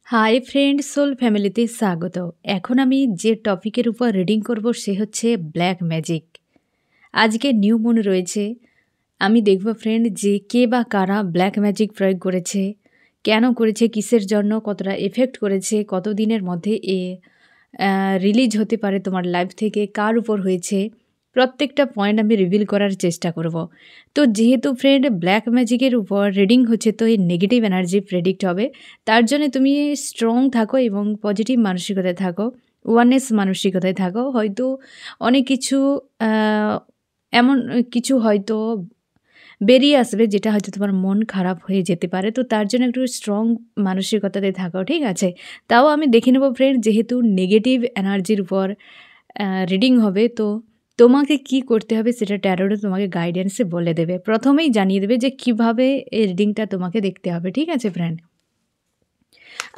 Hi friend soul ফ্যামিলিতে স্বাগত। এখন আমি যে টপিকের উপর রিডিং করব সে হচ্ছে ব্ল্যাক ম্যাজিক। আজকে নিউ মুন রয়েছে। আমি দেখব ফ্রেন্ড যে কে বা কারা ব্ল্যাক ম্যাজিক প্রয়োগ করেছে, কেন করেছে, কিসের জন্য, কতটা এফেক্ট করেছে, কত দিনের মধ্যে রিলিজ হতে পারে তোমার লাইফ থেকে, কার উপর হয়েছে, প্রত্যেকটা পয়েন্ট আমি রিভিল করার চেষ্টা করব। তো যেহেতু ফ্রেন্ড ব্ল্যাক ম্যাজিকের উপর রিডিং হচ্ছে, তো এই নেগেটিভ এনার্জি প্রেডিক্ট হবে। তার জন্য তুমি স্ট্রং থাকো এবং পজিটিভ মানসিকতায় থাকো, ওয়াননেস মানসিকতায় থাকো। হয়তো অনেক কিছু এমন কিছু হয়তো বেরিয়ে আসবে যেটা হয়তো তোমার মন খারাপ হয়ে যেতে পারে। তো তার জন্য একটু স্ট্রং মানসিকতাতে থাকো, ঠিক আছে? তাও আমি দেখে নেব ফ্রেন্ড, যেহেতু নেগেটিভ এনার্জির উপর রিডিং হবে, তো তোমাকে কি করতে হবে সেটা ট্যারোটে তোমাকে গাইডেন্সে বলে দেবে। প্রথমেই জানিয়ে দেবে যে কিভাবে এই রিডিংটা তোমাকে দেখতে হবে, ঠিক আছে ফ্রেন্ড?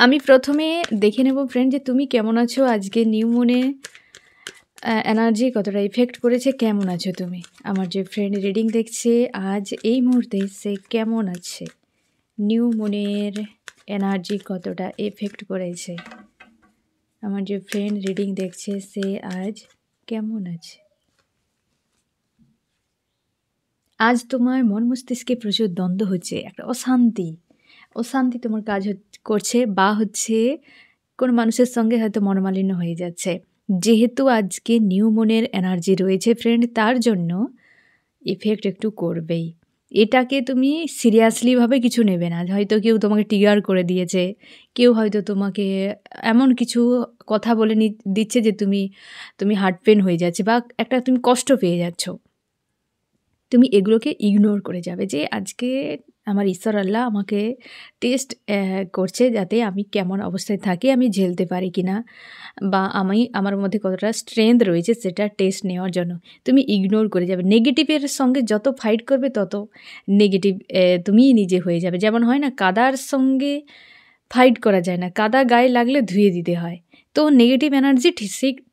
আমি প্রথমে দেখে নেব ফ্রেন্ড যে তুমি কেমন আছো, আজকে নিউ মুনে এনার্জি কতটা ইফেক্ট করেছে, কেমন আছো তুমি। আমার যে ফ্রেন্ড রিডিং দেখছে আজ এই মুহূর্তে, সে কেমন আছে, নিউ মুনের এনার্জি কতটা এফেক্ট করেছে। আমার যে ফ্রেন্ড রিডিং দেখছে সে আজ কেমন আছে। আজ তোমার মন মস্তিষ্কে প্রচুর দ্বন্দ্ব হচ্ছে, একটা অশান্তি তোমার কাজ করছে, বা হচ্ছে কোনো মানুষের সঙ্গে হয়তো মনোমালিন্য হয়ে যাচ্ছে। যেহেতু আজকে নিউ মুনের এনার্জি রয়েছে ফ্রেন্ড, তার জন্য ইফেক্ট একটু করবেই। এটাকে তুমি সিরিয়াসলিভাবে কিছু নেবে না। হয়তো কেউ তোমাকে ট্রিগার করে দিয়েছে, কেউ হয়তো তোমাকে এমন কিছু কথা বলে দিচ্ছে যে তুমি হার্ট পেন হয়ে যাচ্ছে, বা একটা তুমি কষ্ট পেয়ে যাচ্ছ। তুমি এগুলোকে ইগনোর করে যাবে যে আজকে আমার ঈশ্বর আল্লাহ আমাকে টেস্ট করছে, যাতে আমি কেমন অবস্থায় থাকি, আমি ঝেলতে পারি কিনা, বা আমার মধ্যে কতটা স্ট্রেংথ রয়েছে সেটা টেস্ট নেওয়ার জন্য তুমি ইগনোর করে যাবে। নেগেটিভের সঙ্গে যত ফাইট করবে তত নেগেটিভ তুমিই নিজে হয়ে যাবে। যেমন হয় না, কাদার সঙ্গে ফাইট করা যায় না, কাদা গায়ে লাগলে ধুয়ে দিতে হয়। তো নেগেটিভ এনার্জি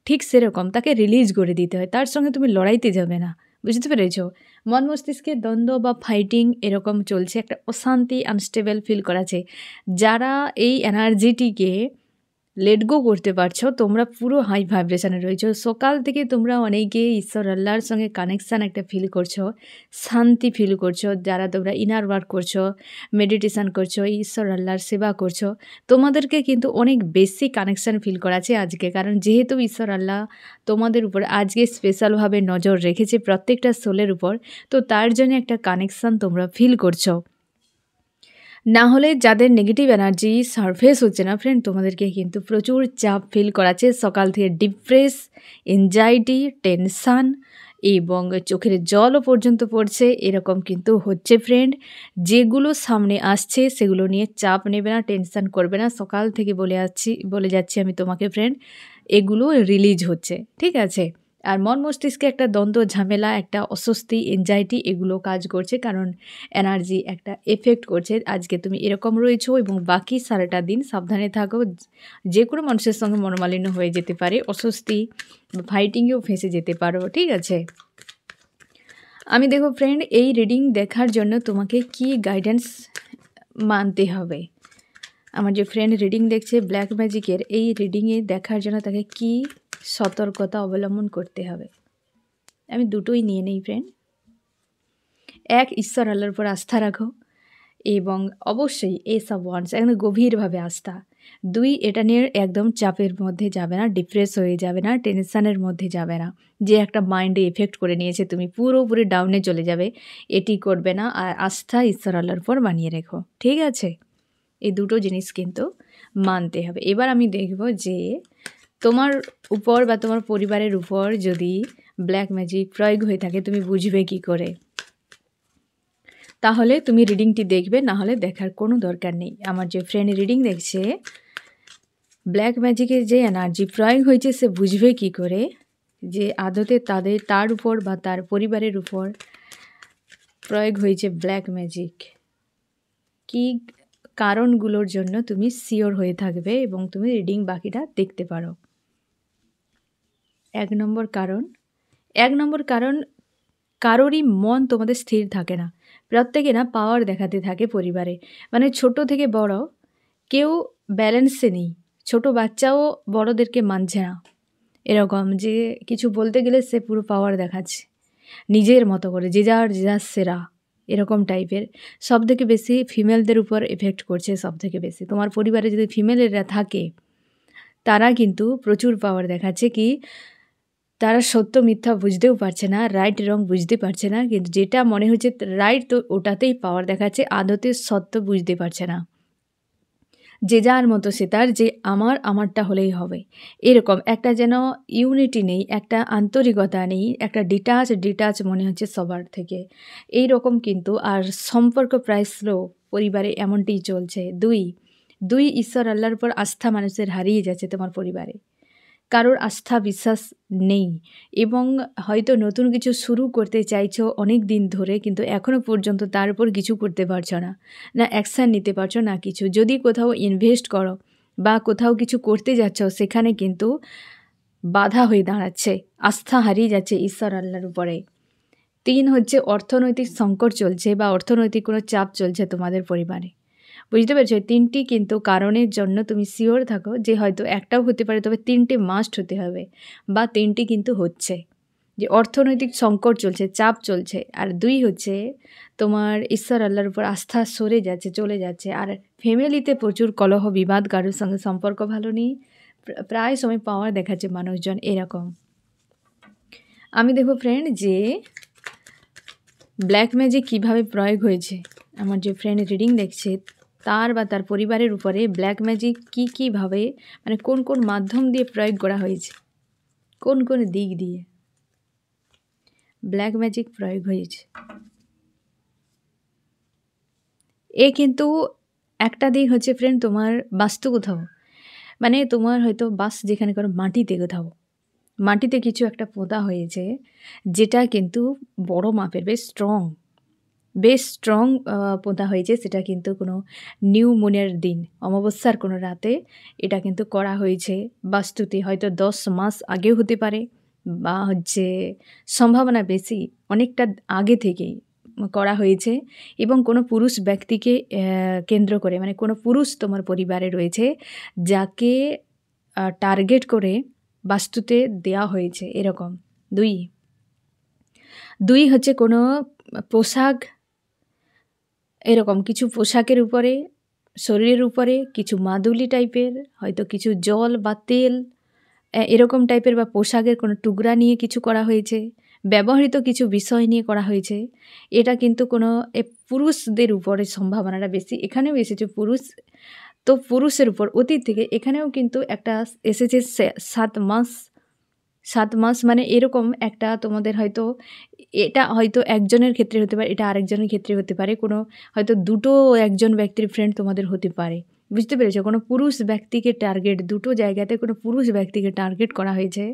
ঠিক সেরকম, তাকে রিলিজ করে দিতে হয়, তার সঙ্গে তুমি লড়াইতে যাবে না। বুঝতে পেরেছো? মন মস্তিষ্কের দ্বন্দ্ব বা ফাইটিং এরকম চলছে, একটা অশান্তি, আনস্টেবল ফিল করাছে। যারা এই এনার্জিটিকে লেট গো করতে পারছো, তোমরা পুরো হাই ভাইব্রেশনে রয়েছো। সকাল থেকে তোমরা অনেকে ঈশ্বর আল্লাহর সঙ্গে কানেকশান একটা ফিল করছো, শান্তি ফিল করছো। যারা তোমরা ইনার ওয়ার্ক করছো, মেডিটেশান করছো, ঈশ্বর আল্লাহর সেবা করছো, তোমাদেরকে কিন্তু অনেক বেশি কানেকশান ফিল করাছে আজকে। কারণ যেহেতু ঈশ্বর আল্লাহ তোমাদের উপর আজকে স্পেশালভাবে নজর রেখেছে প্রত্যেকটা সোলের উপর, তো তার জন্য একটা কানেকশান তোমরা ফিল করছো। না হলে যাদের নেগেটিভ এনার্জি সারফেস হচ্ছে না ফ্রেন্ড, তোমাদেরকে কিন্তু প্রচুর চাপ ফিল করাচ্ছে। সকাল থেকে ডিপ্রেস, এনজাইটি, টেনশান এবং চোখের জলও পর্যন্ত পড়ছে, এরকম কিন্তু হচ্ছে ফ্রেন্ড। যেগুলো সামনে আসছে সেগুলো নিয়ে চাপ নেবে না, টেনশান করবে না। সকাল থেকে বলে যাচ্ছি আমি তোমাকে ফ্রেন্ড, এগুলো রিলিজ হচ্ছে, ঠিক আছে? আর মন মস্তিষ্কে একটা দ্বন্দ্ব, ঝামেলা, একটা অস্বস্তি, এনজাইটি এগুলো কাজ করছে, কারণ এনার্জি একটা এফেক্ট করছে। আজকে তুমি এরকম রয়েছো এবং বাকি সারাটা দিন সাবধানে থাকো। যে কোনো মানুষের সঙ্গে মনোমালিন্য হয়ে যেতে পারে, অস্বস্তি, ফাইটিংয়েও ফেঁসে যেতে পারো, ঠিক আছে? আমি দেখো ফ্রেন্ড, এই রিডিং দেখার জন্য তোমাকে কি গাইডেন্স মানতে হবে। আমার যে ফ্রেন্ড রিডিং দেখছে ব্ল্যাক ম্যাজিকের, এই রিডিংয়ে দেখার জন্য তাকে কি সতর্কতা অবলম্বন করতে হবে, আমি দুটোই নিয়ে নেই ফ্রেন্ড। এক, ঈশ্বর আল্লাহর উপর আস্থা রাখো এবং অবশ্যই এসব ওয়ান্স একদম গভীরভাবে আস্থা। দুই, এটা নিয়ে একদম চাপের মধ্যে যাবে না, ডিপ্রেস হয়ে যাবে না, টেনশানের মধ্যে যাবে না, যে একটা মাইন্ডে এফেক্ট করে নিয়েছে তুমি পুরোপুরি ডাউনে চলে যাবে, এটি করবে না। আর আস্থা ঈশ্বর আল্লাহর উপর বানিয়ে রেখো, ঠিক আছে? এই দুটো জিনিস কিন্তু মানতে হবে। এবার আমি দেখব যে তোমার উপর বা তোমার পরিবারের উপর যদি ব্ল্যাক ম্যাজিক প্রয়োগ হয়ে থাকে, তুমি বুঝবে কি করে। তাহলে তুমি রিডিংটি দেখবে, না হলে দেখার কোনো দরকার নেই। আমার যে ফ্রেন্ড রিডিং দেখছে ব্ল্যাক ম্যাজিকের যে এনার্জি প্রয়োগ হয়েছে, সে বুঝবে কি করে যে আদতে তার উপর বা তার পরিবারের উপর প্রয়োগ হয়েছে ব্ল্যাক ম্যাজিক। কি কারণগুলোর জন্য তুমি শিওর হয়ে থাকবে এবং তুমি রিডিং বাকিটা দেখতে পারো। এক নম্বর কারণ, কারোরই মন তোমাদের স্থির থাকে না। প্রত্যেকে না পাওয়ার দেখাতে থাকে পরিবারে, মানে ছোট থেকে বড় কেউ ব্যালেন্সে নেই। ছোট বাচ্চাও বড়দেরকে মানছে না। এরকম যে কিছু বলতে গেলে সে পুরো পাওয়ার দেখাচ্ছে নিজের মতো করে, যে যার সেরা, এরকম টাইপের। সবথেকে বেশি ফিমেলদের উপর এফেক্ট করছে সবথেকে বেশি। তোমার পরিবারে যদি ফিমেলেরা থাকে তারা কিন্তু প্রচুর পাওয়ার দেখাচ্ছে, কি তারা সত্য মিথ্যা বুঝতেও পারছে না, রাইট রং বুঝতে পারছে না, কিন্তু যেটা মনে হচ্ছে রাইট তো ওটাতেই পাওয়ার দেখাচ্ছে, আদতে সত্য বুঝতে পারছে না। যে যার মতো সে তার, যে আমারটা হলেই হবে, এরকম একটা যেন ইউনিটি নেই, একটা আন্তরিকতা নেই, একটা ডিটাচ মনে হচ্ছে সবার থেকে, এই রকম কিন্তু। আর সম্পর্ক প্রায় স্লো পরিবারে, এমনটিই চলছে। দুই ঈশ্বর আল্লাহর উপর আস্থা মানুষের হারিয়ে যাচ্ছে তোমার পরিবারে, কারোর আস্থা বিশ্বাস নেই, এবং হয়তো নতুন কিছু শুরু করতে চাইছো অনেক দিন ধরে, কিন্তু এখনও পর্যন্ত তার উপর কিছু করতে পারছো না, না অ্যাকশান নিতে পারছো না কিছু। যদি কোথাও ইনভেস্ট করো বা কোথাও কিছু করতে যাচ্ছ, সেখানে কিন্তু বাধা হয়ে দাঁড়াচ্ছে, আস্থা হারিয়ে যাচ্ছে ঈশ্বর আল্লাহর উপরে। 3 হচ্ছে অর্থনৈতিক সংকট চলছে বা অর্থনৈতিক কোনো চাপ চলছে তোমাদের পরিবারে। বুঝতে পেরেছো? 3টি কিন্তু কারণের জন্য তুমি শিওর থাকো যে হয়তো একটাও হতে পারে, তবে 3টে মাস্ট হতে হবে, বা 3টি কিন্তু হচ্ছে। যে অর্থনৈতিক সংকট চলছে, চাপ চলছে, আর 2 হচ্ছে তোমার ঈশ্বর আল্লাহর উপর আস্থা সরে যাচ্ছে, চলে যাচ্ছে। আর ফ্যামিলিতে প্রচুর কলহ বিবাদ, কারোর সঙ্গে সম্পর্ক ভালো নেই, প্রায় সময় পাওয়ার দেখাচ্ছে মানুষজন, এরকম। আমি দেখো ফ্রেন্ড যে ব্ল্যাক ম্যাজিক কীভাবে প্রয়োগ হয়েছে, আমার যে ফ্রেন্ড রিডিং দেখছে তার বা তার পরিবারের উপরে ব্ল্যাক ম্যাজিক কীভাবে, মানে কোন কোন মাধ্যম দিয়ে প্রয়োগ করা হয়েছে, কোন কোন দিক দিয়ে ব্ল্যাক ম্যাজিক প্রয়োগ হয়েছে। কিন্তু একটা দিক হচ্ছে ফ্রেন্ড তোমার বাস্তু কোথাও, মানে তোমার হয়তো বাস যেখানে করো মাটিতে, কোথাও মাটিতে কিছু একটা পোঁতা হয়েছে, যেটা কিন্তু বড় মাপের, বেশ স্ট্রং পোঁতা হয়েছে। সেটা কিন্তু কোনো নিউ মুনের দিন, অমাবস্যার কোনো রাতে এটা কিন্তু করা হয়েছে বাস্তুতে, হয়তো 10 মাস আগেও হতে পারে, বা হচ্ছে সম্ভাবনা বেশি অনেকটা আগে থেকেই করা হয়েছে। এবং কোনো পুরুষ ব্যক্তিকে কেন্দ্র করে, মানে কোনো পুরুষ তোমার পরিবারে রয়েছে যাকে টার্গেট করে বাস্তুতে দেওয়া হয়েছে, এরকম। দুই হচ্ছে কোনো পোশাক, এরকম কিছু পোশাকের উপরে, শরীরের উপরে কিছু মাদুলি টাইপের, হয়তো কিছু জল বা তেল এরকম টাইপের, বা পোশাকের কোনো টুকরা নিয়ে কিছু করা হয়েছে, ব্যবহৃত কিছু বিষয় নিয়ে করা হয়েছে। এটা কিন্তু কোনো পুরুষদের উপরে সম্ভাবনাটা বেশি, এখানেও এসেছে পুরুষ, তো পুরুষের উপর অতীত থেকে এখানেও কিন্তু একটা এসেছে 7 মাস, মানে এরকম একটা তোমাদের হয়তো, এটা হয়তো একজনের ক্ষেত্রে হতে পারে, এটা আরেকজনের ক্ষেত্রে হতে পারে, কোনো হয়তো দুটো একজন ব্যক্তির ফ্রেন্ড তোমাদের হতে পারে। বুঝতে পেরেছো? কোনো পুরুষ ব্যক্তিকে টার্গেট, দুটো জায়গাতে কোনো পুরুষ ব্যক্তিকে টার্গেট করা হয়েছে,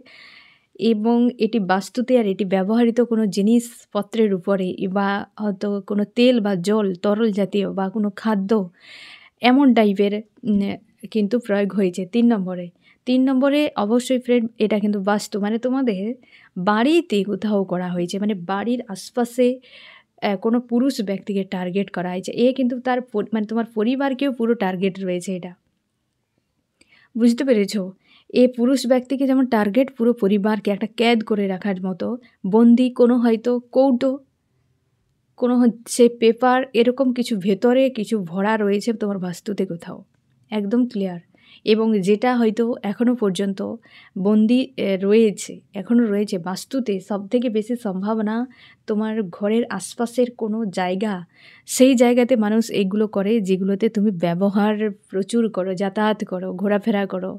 এবং এটি বাস্তুতে, আর এটি ব্যবহৃত কোনো জিনিসপত্রের উপরে, বা হয়তো কোনো তেল বা জল, তরল জাতীয় বা কোনো খাদ্য, এমন টাইপের কিন্তু প্রয়োগ হয়েছে। 3 নম্বরে অবশ্যই ফ্রেন্ড এটা কিন্তু বাস্তু, মানে তোমাদের বাড়িতে কোথাও করা হয়েছে, মানে বাড়ির আশপাশে কোনো পুরুষ ব্যক্তিকে টার্গেট করা হয়েছে। কিন্তু তার মানে তোমার পরিবারকেও পুরো টার্গেট রয়েছে এটা। বুঝতে পেরেছো? পুরুষ ব্যক্তিকে যেমন টার্গেট, পুরো পরিবারকে একটা ক্যাদ করে রাখার মতো, বন্দি, কোনো হয়তো কৌটো, কোনো হচ্ছে পেপার, এরকম কিছু ভেতরে কিছু ভরা রয়েছে তোমার বাস্তুতে কোথাও, একদম ক্লিয়ার। এবং যেটা হয়তো এখনও পর্যন্ত বন্দি এখনও রয়েছে বাস্তুতে, সবথেকে বেশি সম্ভাবনা তোমার ঘরের আশপাশের কোনো জায়গা, সেই জায়গাতে মানুষ এইগুলো করে যেগুলোতে তুমি ব্যবহার প্রচুর করো, যাতায়াত করো, ঘোরাফেরা করো।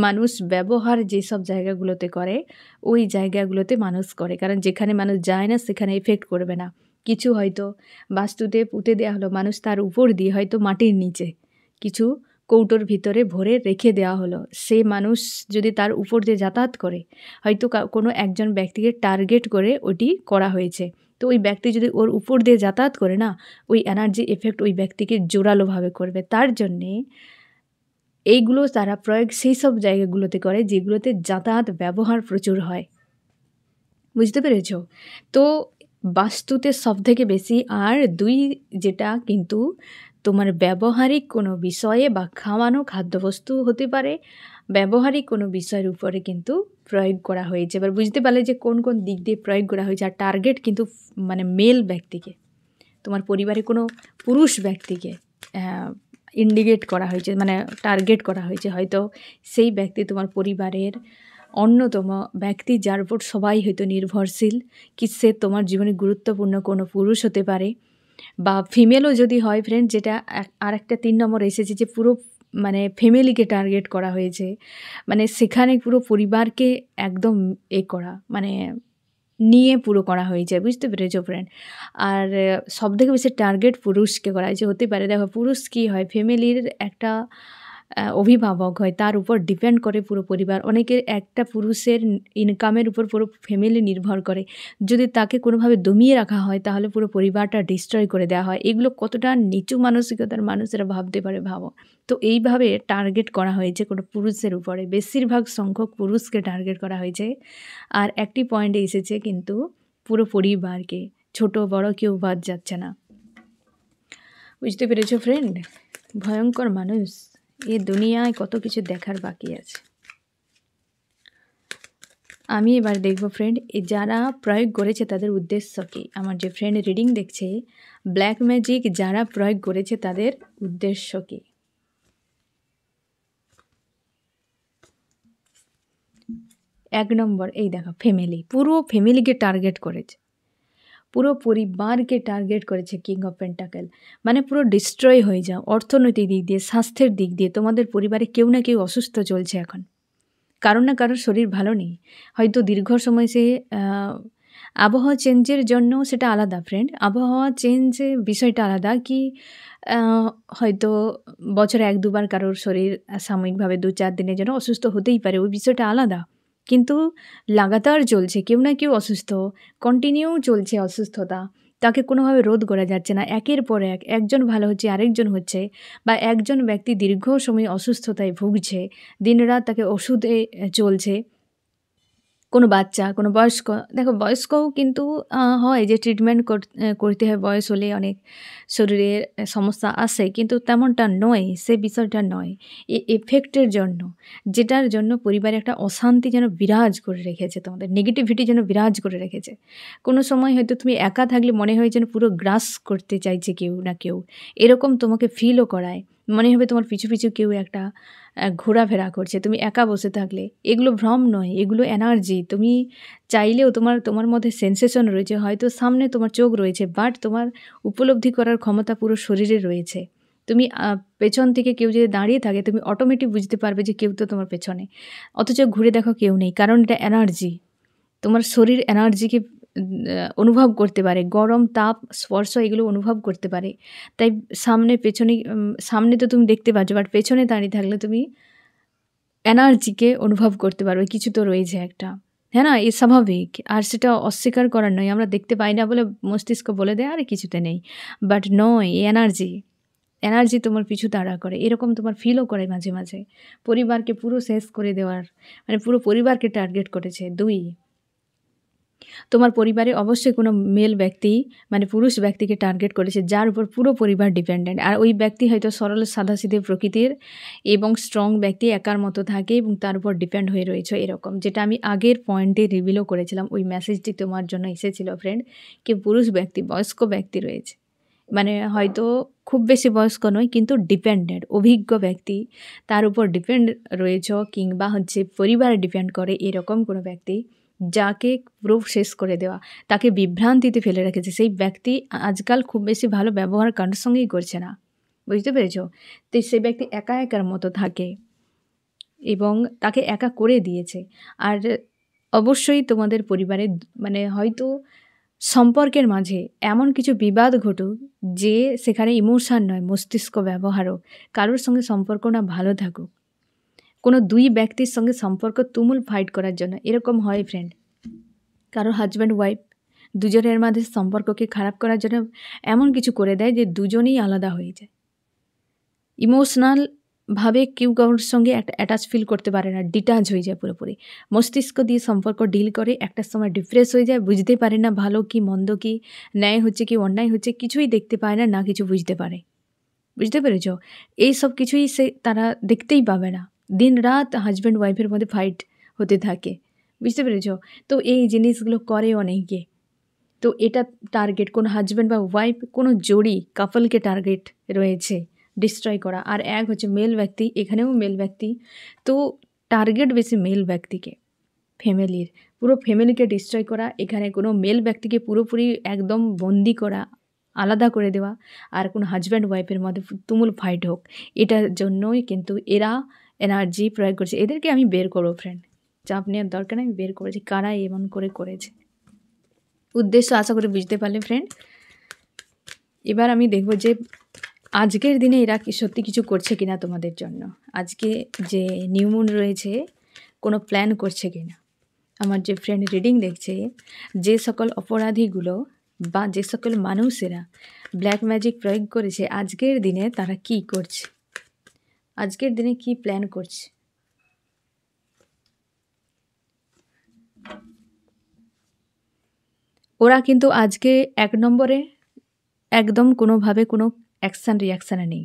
মানুষ ব্যবহার যেসব জায়গাগুলোতে করে, ওই জায়গাগুলোতে মানুষ করে, কারণ যেখানে মানুষ যায় না সেখানে এফেক্ট করবে না। কিছু হয়তো বাস্তুতে পুঁতে দেওয়া হলো, মানুষ তার উপর দিয়ে হয়তো মাটির নিচে কিছু কৌটোর ভিতরে ভরে রেখে দেওয়া হলো, সে মানুষ যদি তার উপর দিয়ে যাতায়াত করে, হয়তো কোনো একজন ব্যক্তিকে টার্গেট করে ওটি করা হয়েছে, তো ওই ব্যক্তি যদি ওর উপর দিয়ে যাতায়াত করে না, ওই এনার্জি এফেক্ট ওই ব্যক্তিকে জোরালোভাবে করবে। তার জন্যে এইগুলো তারা প্রয়োগ সেই সব জায়গাগুলোতে করে যেগুলোতে যাতায়াত ব্যবহার প্রচুর হয়। বুঝতে পেরেছ? তো বাস্তুতে সবথেকে বেশি। আর 2 যেটা কিন্তু তোমার ব্যবহারিক কোনো বিষয়ে বা খাওয়ানো খাদ্যবস্তু হতে পারে, ব্যবহারিক কোনো বিষয়ের উপরে কিন্তু প্রয়োগ করা হয়েছে। এবার বুঝতে পারলে যে কোন কোন দিক দিয়ে প্রয়োগ করা হয়েছে। আর টার্গেট কিন্তু মানে মেল ব্যক্তিকে, তোমার পরিবারে কোনো পুরুষ ব্যক্তিকে ইন্ডিকেট করা হয়েছে, মানে টার্গেট করা হয়েছে। হয়তো সেই ব্যক্তি তোমার পরিবারের অন্যতম ব্যক্তি, যার উপর সবাই হয়তো নির্ভরশীল, কি সে তোমার জীবনে গুরুত্বপূর্ণ কোনো পুরুষ হতে পারে, বা ফিমেলও যদি হয় ফ্রেন্ড, যেটা আর একটা 3 নম্বর এসেছে যে পুরো মানে ফ্যামিলিকে টার্গেট করা হয়েছে, মানে সেখানে পুরো পরিবারকে একদম করা, মানে নিয়ে পুরো করা হয়েছে। বুঝতে পেরেছো ফ্রেন্ড? আর সবথেকে বেশি টার্গেট পুরুষকে করা হয়েছে। হতে পারে, দেখো পুরুষ কী হয়, ফ্যামিলির একটা অভিভাবক হয়, তার উপর ডিপেন্ড করে পুরো পরিবার। অনেকের একটা পুরুষের ইনকামের উপর পুরো ফ্যামিলি নির্ভর করে। যদি তাকে কোনোভাবে দমিয়ে রাখা হয় তাহলে পুরো পরিবারটা ডিস্ট্রয় করে দেওয়া হয়। এগুলো কতটা নিচু মানসিকতার মানুষেরা ভাবতে পারে ভাবো। তো এইভাবে টার্গেট করা হয়েছে কোনো পুরুষের উপরে, বেশিরভাগ সংখ্যক পুরুষকে টার্গেট করা হয়েছে। আর একটি পয়েন্টে এসেছে কিন্তু পুরো পরিবারকে, ছোট বড় কেউ বাদ যাচ্ছে না। বুঝতে পেরেছো ফ্রেন্ড? ভয়ঙ্কর মানুষ, এ দুনিয়ায় কত কিছু দেখার বাকি আছে। আমি এবার দেখব ফ্রেন্ড, যারা প্রয়োগ করেছে তাদের উদ্দেশ্য কী। আমার যে ফ্রেন্ড রিডিং দেখছে, ব্ল্যাক ম্যাজিক যারা প্রয়োগ করেছে তাদের উদ্দেশ্য কী। 1 নম্বর, এই দেখো ফ্যামিলি, পুরো ফ্যামিলিকে টার্গেট করেছে, পুরো পরিবারকে টার্গেট করেছে। কিং অফ পেন্টাকেল মানে পুরো ডিস্ট্রয় হয়ে যাও, অর্থনৈতিক দিক দিয়ে, স্বাস্থ্যের দিক দিয়ে। তোমাদের পরিবারে কেউ না কেউ অসুস্থ চলছে এখন, কারোর না কারোর শরীর ভালো নেই, হয়তো দীর্ঘ সময় সে আবহাওয়া চেঞ্জের জন্য, সেটা আলাদা ফ্রেন্ড, আবহাওয়া চেঞ্জের বিষয়টা আলাদা। কি হয়তো বছরে 1-2 বার কারোর শরীর সাময়িকভাবে 2-4 দিনের জন্য অসুস্থ হতেই পারে, ওই বিষয়টা আলাদা। কিন্তু লাগাতার চলছে, কেউ না কেউ অসুস্থ, কন্টিনিউ চলছে অসুস্থতা, তাকে কোনোভাবে রোধ করা যাচ্ছে না। একের পর এক, একজন ভালো হচ্ছে আরেকজন হচ্ছে, বা একজন ব্যক্তি দীর্ঘ সময় অসুস্থতায় ভুগছে, দিনরাত তাকে ওষুধে চলছে। কোনো বাচ্চা, কোনো বয়স্ক, দেখো বয়স্কও কিন্তু হয় যে ট্রিটমেন্ট করতে হয়, বয়স হলে অনেক শরীরের সমস্যা আসে, কিন্তু তেমনটা নয়, সে বিষয়টা নয়। এই এফেক্টের জন্য, যেটার জন্য পরিবারে একটা অশান্তি যেন বিরাজ করে রেখেছে, তোমাদের নেগেটিভিটি যেন বিরাজ করে রেখেছে। কোনো সময় হয়তো তুমি একা থাকলে মনে হয় যেন পুরো গ্রাস করতে চাইছে কেউ না কেউ, এরকম তোমাকে ফিলও করায়। মনে হবে তোমার পিছু পিছু কেউ একটা ঘোরাফেরা করছে, তুমি একা বসে থাকলে। এগুলো ভ্রম নয়, এগুলো এনার্জি। তুমি চাইলেও তোমার মধ্যে সেন্সেশন রয়েছে, হয়তো সামনে তোমার চোখ রয়েছে, বাট তোমার উপলব্ধি করার ক্ষমতা পুরো শরীরে রয়েছে। তুমি পেছন থেকে কেউ যদি দাঁড়িয়ে থাকে, তুমি অটোমেটিক বুঝতে পারবে যে কেউ তো তোমার পেছনে, অথচ ঘুরে দেখো কেউ নেই, কারণ এটা এনার্জি। তোমার শরীর এনার্জিকে অনুভব করতে পারে, গরম, তাপ, স্পর্শ এগুলো অনুভব করতে পারে। তাই সামনে পেছনে, সামনে তো তুমি দেখতে পাচ্ছ, বাট পেছনে দাঁড়িয়ে থাকলে তুমি এনার্জিকে অনুভব করতে পারবে, কিছু তো রয়েছে একটা, হ্যাঁ না? এ স্বাভাবিক, আর সেটা অস্বীকার করার নয়। আমরা দেখতে পাই না বলে মস্তিষ্ক বলে দেয় আরে কিছুতে নেই, বাট নয়, এনার্জি তোমার পিছু তাড়া করে, এরকম তোমার ফিলও করে মাঝে মাঝে। পরিবারকে পুরো শেষ করে দেওয়ার, মানে পুরো পরিবারকে টার্গেট করেছে। 2, তোমার পরিবারে অবশ্যই কোনো মেল ব্যক্তি, মানে পুরুষ ব্যক্তিকে টার্গেট করেছে, যার উপর পুরো পরিবার ডিপেন্ডেন্ট। আর ওই ব্যক্তি হয়তো সরল সাদাসিধে প্রকৃতির এবং স্ট্রং ব্যক্তি, একার মতো থাকে এবং তার উপর ডিপেন্ড হয়ে রয়েছে এরকম, যেটা আমি আগের পয়েন্টে রিভিলও করেছিলাম। ওই মেসেজটি তোমার জন্য এসেছিল ফ্রেন্ড, কি পুরুষ ব্যক্তি, বয়স্ক ব্যক্তি রয়েছে, মানে হয়তো খুব বেশি বয়স্ক নয়, কিন্তু ডিপেন্ডেন্ট, অভিজ্ঞ ব্যক্তি, তার উপর ডিপেন্ড রয়েছ, কিংবা হচ্ছে পরিবারে ডিপেন্ড করে এরকম কোনো ব্যক্তি, যাকে পুরো শেষ করে দেওয়া, তাকে বিভ্রান্তিতে ফেলে রেখেছে। সেই ব্যক্তি আজকাল খুব বেশি ভালো ব্যবহার কারোর সঙ্গেই করছে না, বুঝতে পেরেছ? তো সেই ব্যক্তি একা একার মতো থাকে এবং তাকে একা করে দিয়েছে। আর অবশ্যই তোমাদের পরিবারে মানে হয়তো সম্পর্কের মাঝে এমন কিছু বিবাদ ঘটুক যে সেখানে ইমোশন নয়, মস্তিষ্ক ব্যবহার হোক, কারোর সঙ্গে সম্পর্ক না ভালো থাকুক, কোনো 2 ব্যক্তির সঙ্গে সম্পর্ক তুমুল ফাইট করার জন্য, এরকম হয় ফ্রেন্ড। কারো হাজব্যান্ড ওয়াইফ দুজনের মাঝে সম্পর্ককে খারাপ করার জন্য এমন কিছু করে দেয় যে দুজনেই আলাদা হয়ে যায়। ইমোশনালভাবে কেউ কারোর সঙ্গে একটা অ্যাটাচ ফিল করতে পারে না, ডিটাচ হয়ে যায় পুরোপুরি। মস্তিষ্ক দিয়ে সম্পর্ক ডিল করে, একটা সময় ডিপ্রেস হয়ে যায়, বুঝতে পারে না ভালো কি মন্দ কি, ন্যায় হচ্ছে কি অন্যায় হচ্ছে, কিছুই দেখতে পায় না, না কিছু বুঝতে পারে। বুঝতে পেরেছ? এইসব কিছুই তারা দেখতেই পাবে না। দিনরাত হাসব্যান্ড ওয়াইফের মধ্যে ফাইট হতে থাকে। বুঝতে পেরেছ? তো এই জিনিসগুলো করে অনেকে। তো এটা টার্গেট কোনো হাসব্যান্ড বা ওয়াইফ, কোনো জোড়ি কাপলকে টার্গেট রয়েছে ডিস্ট্রয় করা। আর এক হচ্ছে মেল ব্যক্তি, এখানেও মেল ব্যক্তি। তো টার্গেট বেশি মেল ব্যক্তিকে, ফ্যামিলির পুরো ফ্যামিলিকে ডিস্ট্রয় করা। এখানে কোনো মেল ব্যক্তিকে পুরোপুরি একদম বন্দি করা, আলাদা করে দেওয়া, আর কোনো হাজব্যান্ড ওয়াইফের মধ্যে তুমুল ফাইট হোক, এটার জন্যই কিন্তু এরা এনার্জি প্রয়োগ করছে। এদেরকে আমি বের করবো ফ্রেন্ড, চাপ নেওয়ার দরকার নেই, আমি বের করেছি কারা এমন করেছে। উদ্দেশ্য আশা করি বুঝতে পারলে ফ্রেন্ড। এবার আমি দেখব যে আজকের দিনে এরা সত্যি কিছু করছে কিনা তোমাদের জন্য। আজকে যে নিউ মুন রয়েছে কোনো প্ল্যান করছে কিনা। আমার যে ফ্রেন্ড রিডিং দেখছে, যে সকল অপরাধীগুলো বা যে সকল মানুষেরা ব্ল্যাক ম্যাজিক প্রয়োগ করেছে আজকের দিনে, তারা কি করছে, আজকের দিনে কি প্ল্যান করছে। ওরা কিন্তু আজকে 1 নম্বরে একদম কোনোভাবে কোনো অ্যাকশান রিয়াকশানে নেই।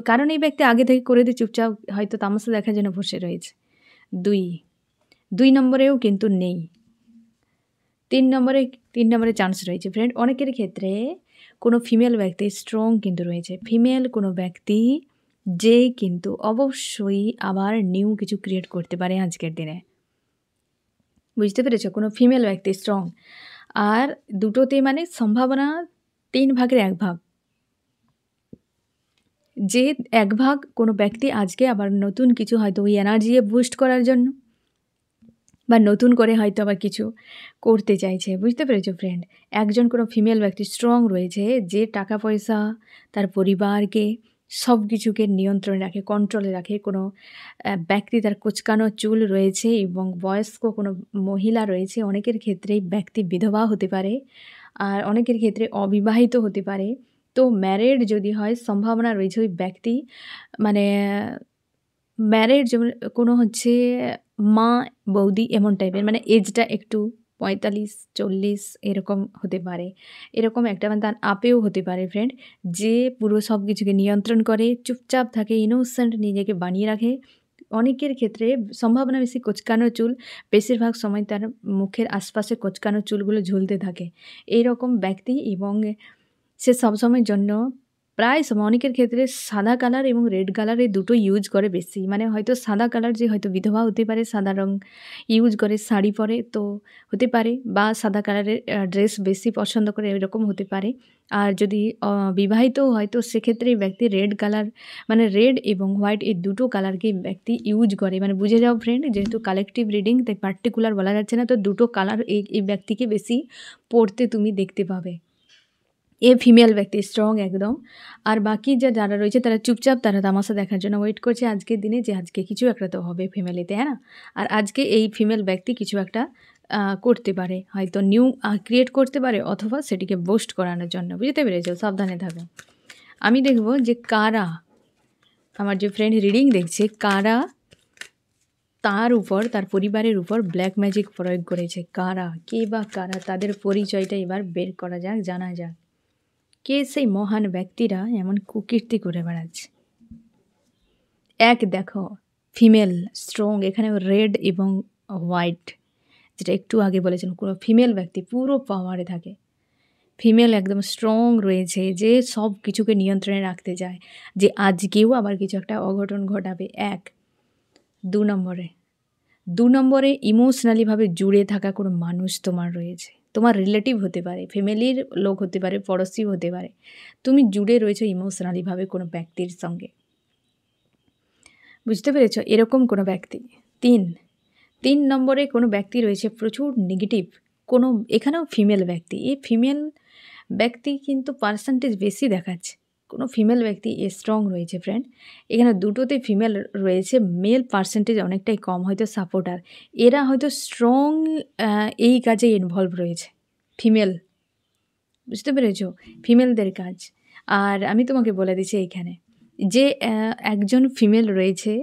কারণ এই ব্যক্তি আগে থেকে করে দিয়ে চুপচাপ হয়তো তামাশা দেখার জন্য বসে রয়েছে। 2 নম্বরেও কিন্তু নেই। 3 নম্বরে চান্স রয়েছে ফ্রেন্ড। অনেকের ক্ষেত্রে কোনো ফিমেল ব্যক্তি স্ট্রং কিন্তু রয়েছে। ফিমেল কোনো ব্যক্তি যে কিন্তু অবশ্যই আবার নিউ কিছু ক্রিয়েট করতে পারে আজকের দিনে। বুঝতে পেরেছো? কোনো ফিমেল ব্যক্তি স্ট্রং। আর দুটোতে মানে সম্ভাবনা 3 ভাগের 1 ভাগ। যে 1 ভাগ কোনো ব্যক্তি আজকে আবার নতুন কিছু হয়তো ওই এনার্জি বুস্ট করার জন্য বা নতুন করে হয়তো আবার কিছু করতে চাইছে। বুঝতে পেরেছো ফ্রেন্ড? একজন কোনো ফিমেল ব্যক্তি স্ট্রং রয়েছে, যে টাকা পয়সা, তার পরিবারকে সব কিছুকে নিয়ন্ত্রণে রাখে, কন্ট্রোলে রাখে। কোনো ব্যক্তি তার কোঁচকানো চুল রয়েছে এবং বয়স্ক কোনো মহিলা রয়েছে। অনেকের ক্ষেত্রেই ব্যক্তি বিধবা হতে পারে, আর অনেকের ক্ষেত্রে অবিবাহিত হতে পারে। তো ম্যারেড যদি হয় সম্ভাবনা রয়েছে ওই ব্যক্তি, মানে ম্যারেড যেমন কোনো হচ্ছে মা, বৌদি এমন টাইপের, মানে এজটা একটু 45-40 এরকম হতে পারে। এরকম একটা মানে তার আপেও হতে পারে ফ্রেন্ড, যে পুরো সব কিছুকে নিয়ন্ত্রণ করে, চুপচাপ থাকে, ইনোসেন্ট নিজেকে বানিয়ে রাখে। অনেকের ক্ষেত্রে সম্ভাবনা বেশি কোঁচকানো চুল, বেশিরভাগ সময় তার মুখের আশপাশে কোঁচকানো চুলগুলো ঝুলতে থাকে এইরকম ব্যক্তি। এবং সে সবসময়ের জন্য প্রায় সময় অনেকের ক্ষেত্রে সাদা কালার এবং রেড কালার এই দুটো ইউজ করে বেশি। মানে হয়তো সাদা কালার, যে হয়তো বিধবা হতে পারে, সাদা রং ইউজ করে, শাড়ি পরে তো হতে পারে, বা সাদা কালারের ড্রেস বেশি পছন্দ করে, এরকম হতে পারে। আর যদি বিবাহিত হয় তো সেক্ষেত্রে এই ব্যক্তি রেড কালার, মানে রেড এবং হোয়াইট এই দুটো কালারকে ব্যক্তি ইউজ করে। মানে বুঝে যাও ফ্রেন্ড, যেহেতু কালেকটিভ রিডিং তাই পার্টিকুলার বলা যাচ্ছে না। তো দুটো কালার এই ব্যক্তিকে বেশি পড়তে তুমি দেখতে পাবে। এ ফিমেল ব্যক্তি স্ট্রং একদম। আর বাকি যারা রয়েছে তারা চুপচাপ, তারা তামাশা দেখার জন্য ওয়েট করছে আজকের দিনে, যে আজকে কিছু একটা তো হবে ফ্যামিলিতে, হ্যাঁ না? আর আজকে এই ফিমেল ব্যক্তি কিছু একটা করতে পারে, হয়তো নিউ ক্রিয়েট করতে পারে, অথবা সেটিকে বুস্ট করানোর জন্য। বুঝতে পেরেছো? সাবধানে থাকো। আমি দেখব যে কারা, আমার যে ফ্রেন্ড রিডিং দেখছে, কারা তার উপর, তার পরিবারের উপর ব্ল্যাক ম্যাজিক প্রয়োগ করেছে। কারা, কে বা কারা, তাদের পরিচয়টা এবার বের করা যাক, জানা যাক। কে সেই মহান ব্যক্তিরা এমন কুকীর্তি করে বেড়াচ্ছে। দেখো ফিমেল স্ট্রং, এখানে রেড এবং হোয়াইট, যেটা একটু আগে বলেছেন, কোনো ফিমেল ব্যক্তি পুরো পাওয়ারে থাকে। ফিমেল একদম স্ট্রং রয়েছে, যে সব কিছুকে নিয়ন্ত্রণে রাখতে যায়, যে আজকেও আবার কিছু একটা অঘটন ঘটাবে। 2 নম্বরে ইমোশনালিভাবে জুড়ে থাকা কোনো মানুষ তোমার রয়েছে। তোমার রিলেটিভ হতে পারে, ফ্যামিলির লোক হতে পারে, পড়োশি হতে পারে। তুমি জুড়ে রয়েছো ইমোশনালিভাবে কোনো ব্যক্তির সঙ্গে। বুঝতে পেরেছো? এরকম কোনো ব্যক্তি। 3 নম্বরে কোনো ব্যক্তি রয়েছে প্রচুর নেগেটিভ, কোনো, এখানেও ফিমেল ব্যক্তি। এই ফিমেল ব্যক্তি কিন্তু পার্সেন্টেজ বেশি দেখাচ্ছে। কোনো ফিমেল ব্যক্তি স্ট্রং রয়েছে ফ্রেন্ড। এখানে দুটোতে ফিমেল রয়েছে, মেল পার্সেন্টেজ অনেকটাই কম, হয়তো সাপোর্টার। এরা হয়তো স্ট্রং এই কাজে ইনভলভ রয়েছে ফিমেল। বুঝতে পেরেছো? ফিমেলদের কাজ। আর আমি তোমাকে বলে দিচ্ছি এইখানে যে একজন ফিমেল রয়েছে,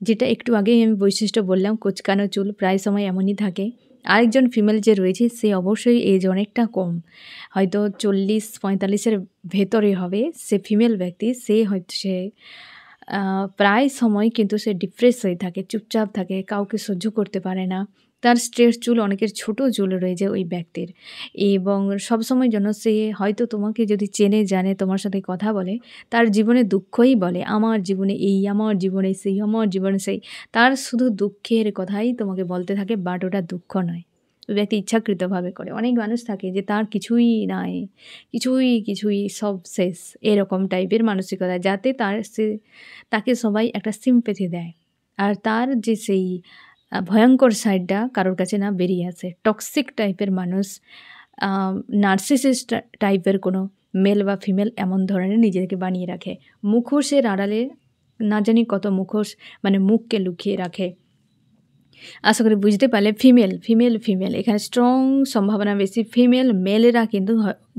যেটা একটু আগেই আমি বৈশিষ্ট্য বললাম, কোঁচকানো চুল প্রায় সময় এমনই থাকে। আরেকজন ফিমেল যে রয়েছে সে অবশ্যই এজ অনেকটা কম, হয়তো 40-45-এর ভেতরে হবে। সে ফিমেল ব্যক্তি, সে হচ্ছে প্রায় সময় কিন্তু সে ডিপ্রেস হয়ে থাকে, চুপচাপ থাকে, কাউকে সহ্য করতে পারে না। তার স্ট্রেট চুল, অনেকের ছোট চুল রয়েছে ওই ব্যক্তির, এবং সবসময় জন্য সে হয়তো তোমাকে যদি চেনে জানে, তোমার সাথে কথা বলে, তার জীবনে দুঃখই বলে, আমার জীবনে এই, আমার জীবনে সেই, আমার জীবনে সেই। তার শুধু দুঃখের কথাই তোমাকে বলতে থাকে, বাট ওটা দুঃখ নয়। ওই ব্যক্তি ইচ্ছাকৃতভাবে করে। অনেক মানুষ থাকে যে তার কিছুই নাই, কিছুই সব শেষ, এরকম টাইপের মানসিকতা, যাতে তাকে সবাই একটা সিম্প্যাথি দেয়। আর তার যে সেই ভয়ঙ্কর সাইডটা কারোর কাছে না বেরিয়ে আসে। টক্সিক টাইপের মানুষ, নার্সিসিস্ট টাইপের কোনো মেল বা ফিমেল এমন ধরনের নিজেকে বানিয়ে রাখে। মুখোশের আড়ালে না জানি কত মুখোশ, মানে মুখকে লুকিয়ে রাখে। আশা করি বুঝতে পারলে। ফিমেল এখানে স্ট্রং সম্ভাবনা বেশি। মেলেরা কিন্তু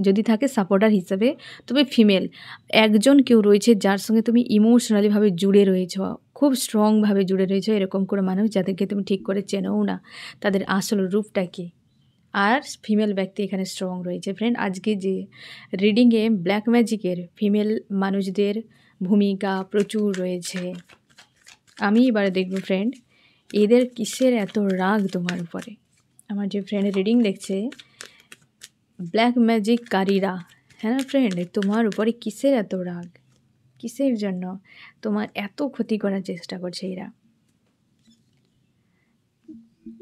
যদি থাকে সাপোর্টার হিসেবে, তবে ফিমেল একজন কেউ রয়েছে যার সঙ্গে তুমি ইমোশনালিভাবে জুড়ে রয়েছ, খুব স্ট্রংভাবে জুড়ে রয়েছ, এরকম করে মানুষ যাদেরকে তুমি ঠিক করে চেনোও না তাদের আসল রূপটা কী। আর ফিমেল ব্যক্তি এখানে স্ট্রং রয়েছে। ফ্রেন্ড, আজকে যে রিডিংয়ে ব্ল্যাক ম্যাজিকের ফিমেল মানুষদের ভূমিকা প্রচুর রয়েছে। আমি এবারে দেখব ফ্রেন্ড, এদের কিসের এত রাগ তোমার উপরে। আমার যে ফ্রেন্ড রিডিং দেখছে, ব্ল্যাক ম্যাজিককারীরা, হ্যাঁ না ফ্রেন্ড, তোমার উপরে কিসের এত রাগ, কিসের জন্য তোমার এত ক্ষতি করার চেষ্টা করছে এরা।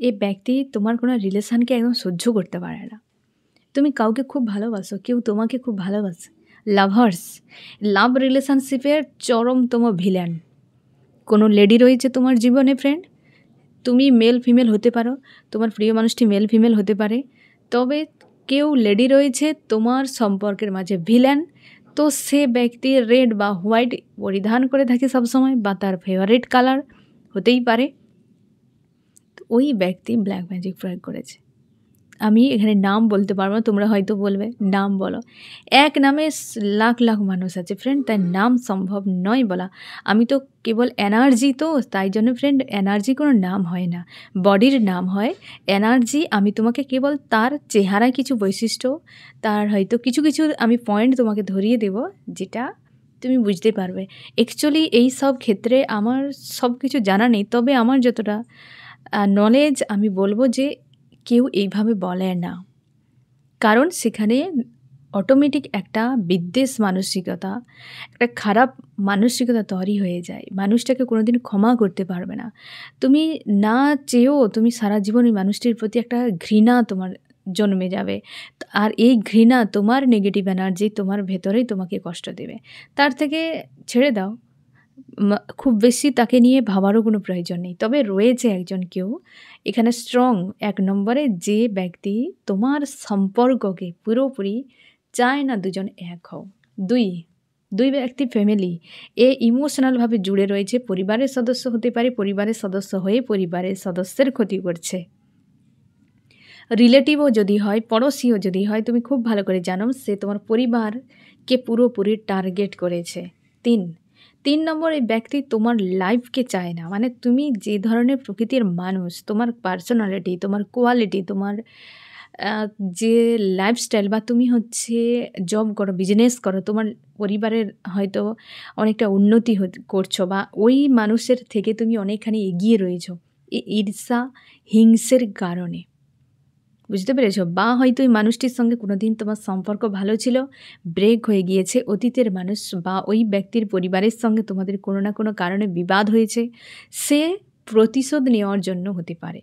এই ব্যক্তি তোমার কোনো রিলেশানকে একদম সহ্য করতে পারে না। তুমি কাউকে খুব ভালোবাসো, কেউ তোমাকে খুব ভালোবাসে, লাভ রিলেশনশিপের চরমতম ভিলেন কোনো লেডি রয়েছে তোমার জীবনে। ফ্রেন্ড, তুমি মেল ফিমেল হতে পারো, তোমার প্রিয় মানুষটি মেল ফিমেল হতে পারে, তবে কেউ লেডি রয়েছে তোমার সম্পর্কের মাঝে ভিলেন। তো সে ব্যক্তি রেড বা হোয়াইট পরিধান করে থাকে সবসময়, বা তার ফেভারিট কালার হতেই পারে। তো ওই ব্যক্তি ব্ল্যাক ম্যাজিক প্রয়োগ করেছে। আমি এখানে নাম বলতে পারবো না, তোমরা হয়তো বলবে নাম বলো। এক নামে লাখ লাখ মানুষ আছে ফ্রেন্ড, তাই নাম সম্ভব নয় বলা। আমি তো কেবল এনার্জি, তো তাই জন্য ফ্রেন্ড এনার্জি কোনো নাম হয় না, বডির নাম হয় এনার্জি। আমি তোমাকে কেবল তার চেহারায় কিছু বৈশিষ্ট্য, তার হয়তো কিছু আমি পয়েন্ট তোমাকে ধরিয়ে দেব, যেটা তুমি বুঝতে পারবে। অ্যাকচুয়ালি এই সব ক্ষেত্রে আমার সব কিছু জানা নেই, তবে আমার যতটা নলেজ আমি বলবো যে কেউ এইভাবে বলে না, কারণ সেখানে অটোমেটিক একটা বিদ্বেষ মানসিকতা, একটা খারাপ মানসিকতা তৈরি হয়ে যায়। মানুষটাকে কোনোদিন ক্ষমা করতে পারবে না। তুমি না চেয়েও তুমি সারা জীবন ওই মানুষটির প্রতি একটা ঘৃণা তোমার জন্মে যাবে, আর এই ঘৃণা, তোমার নেগেটিভ এনার্জি তোমার ভেতরেই তোমাকে কষ্ট দেবে। তার থেকে ছেড়ে দাও, খুব বেশি তাকে নিয়ে ভাবারও কোনো প্রয়োজন নেই। তবে রয়েছে একজন কেউ এখানে স্ট্রং, এক নম্বরে, যে ব্যক্তি তোমার সম্পর্ককে পুরোপুরি চায় না দুজন এক হও। দুই ব্যক্তি ফ্যামিলি ইমোশনালভাবে জুড়ে রয়েছে, পরিবারের সদস্য হতে পারে, পরিবারের সদস্য হয়ে পরিবারের সদস্যের ক্ষতি করছে। রিলেটিভও যদি হয়, পড়োশিও যদি হয়, তুমি খুব ভালো করে জানো সে তোমার পরিবারকে পুরোপুরি টার্গেট করেছে। তিন নম্বর, এই ব্যক্তি তোমার লাইফকে চায় না। মানে তুমি যে ধরনের প্রকৃতির মানুষ, তোমার পার্সোনালিটি, তোমার কোয়ালিটি, তোমার যে লাইফস্টাইল, বা তুমি হচ্ছে জব করো, বিজনেস করো, তোমার পরিবারের হয়তো অনেকটা উন্নতি করছো, বা ওই মানুষের থেকে তুমি অনেকখানি এগিয়ে রয়েছো, এই ঈর্ষা হিংসের কারণে, বুঝতে পেরেছো? বা হয়তো ওই মানুষটির সঙ্গে কোনোদিন তোমার সম্পর্ক ভালো ছিল, ব্রেক হয়ে গিয়েছে, অতীতের মানুষ, বা ওই ব্যক্তির পরিবারের সঙ্গে তোমাদের কোনো না কোনো কারণে বিবাদ হয়েছে, সে প্রতিশোধ নেওয়ার জন্য হতে পারে।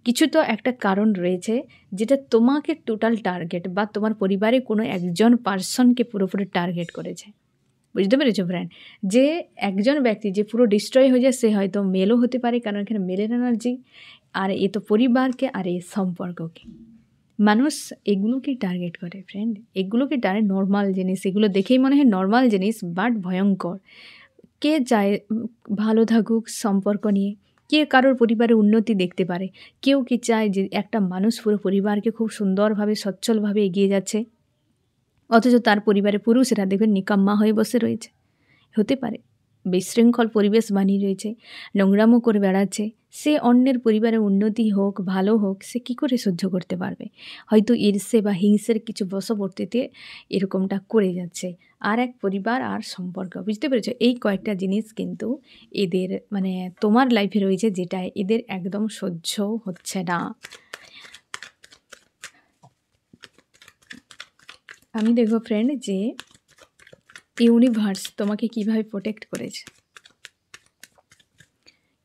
কিছু তো একটা কারণ রয়েছে যেটা তোমাকে টোটাল টার্গেট, বা তোমার পরিবারে কোনো একজন পার্সনকে পুরোপুরি টার্গেট করেছে। বুঝতে পেরেছো ফ্রেন্ড? যে একজন ব্যক্তি যে পুরো ডিস্ট্রয় হয়ে যায়, সে হয়তো মেলও হতে পারে, কারণ এখানে মেলের এনার্জি, আর এ তো পরিবারকে, আর এ সম্পর্ককে। মানুষ এগুলোকে টার্গেট করে ফ্রেন্ড, এগুলোকে নর্মাল জিনিস, এগুলো দেখেই মনে হয় নর্মাল জিনিস, বাট ভয়ঙ্কর। কে চায় ভালো থাকুক সম্পর্ক নিয়ে? কে কারোর পরিবারের উন্নতি দেখতে পারে? কেউ কি চায় যে একটা মানুষ পুরো পরিবারকে খুব সুন্দরভাবে, সচ্ছলভাবে এগিয়ে যাচ্ছে, অথচ তার পরিবারে পুরুষেরা দেখবেন নিকাম্মা হয়ে বসে রয়েছে? হতে পারে। বিশৃঙ্খল পরিবেশ বানিয়ে রয়েছে, নোংরামো করে বেড়াচ্ছে, সে অন্যের পরিবারের উন্নতি হোক ভালো হোক সে কী করে সহ্য করতে পারবে? হয়তো ঈর্ষে বা হিংসের কিছু বশবর্তীতে এরকমটা করে যাচ্ছে। আর এক পরিবার আর সম্পর্ক, বুঝতে পেরেছ? এই কয়েকটা জিনিস কিন্তু এদের মানে তোমার লাইফে রয়েছে, যেটা এদের একদম সহ্য হচ্ছে না। আমি দেখব ফ্রেন্ড যে ইউনিভার্স তোমাকে কিভাবে প্রোটেক্ট করেছে,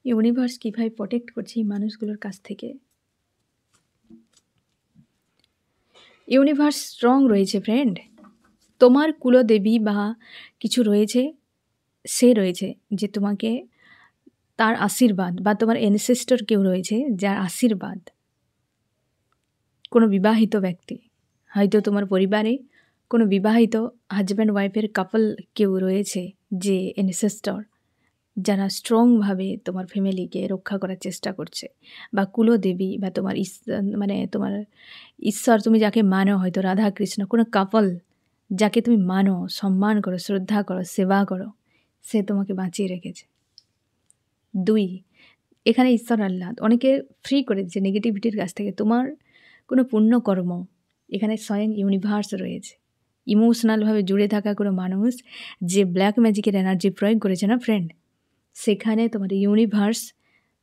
ইউনিভার্স কিভাবে প্রোটেক্ট করছে এই মানুষগুলোর কাছ থেকে। ইউনিভার্স স্ট্রং রয়েছে ফ্রেন্ড, তোমার কুলদেবী বা কিছু রয়েছে, সে রয়েছে যে তোমাকে তার আশীর্বাদ, বা তোমার অ্যানসেস্টর কেউ রয়েছে যার আশীর্বাদ, কোনো বিবাহিত ব্যক্তি, হয়তো তোমার পরিবারে কোনো বিবাহিত হাজব্যান্ড ওয়াইফের কাপল কেউ রয়েছে যে অ্যানসেস্টর, যারা স্ট্রংভাবে তোমার ফ্যামিলিকে রক্ষা করার চেষ্টা করছে, বা কুলদেবী বা তোমার মানে তোমার ঈশ্বর, তুমি যাকে মানো, হয়তো রাধা কৃষ্ণ, কোনো কাপল যাকে তুমি মানো, সম্মান করো, শ্রদ্ধা করো, সেবা করো, সে তোমাকে বাঁচিয়ে রেখেছে। 2, এখানে ঈশ্বর আল্লাহ অনেকে ফ্রি করে দিচ্ছে নেগেটিভিটির কাছ থেকে। তোমার কোনো পুণ্যকর্ম, এখানে স্বয়ং ইউনিভার্স রয়েছে। ইমোশনালভাবে জুড়ে থাকা কোনো মানুষ যে ব্ল্যাক ম্যাজিকের এনার্জি প্রয়োগ করেছে না ফ্রেন্ড, সেখানে তোমার ইউনিভার্স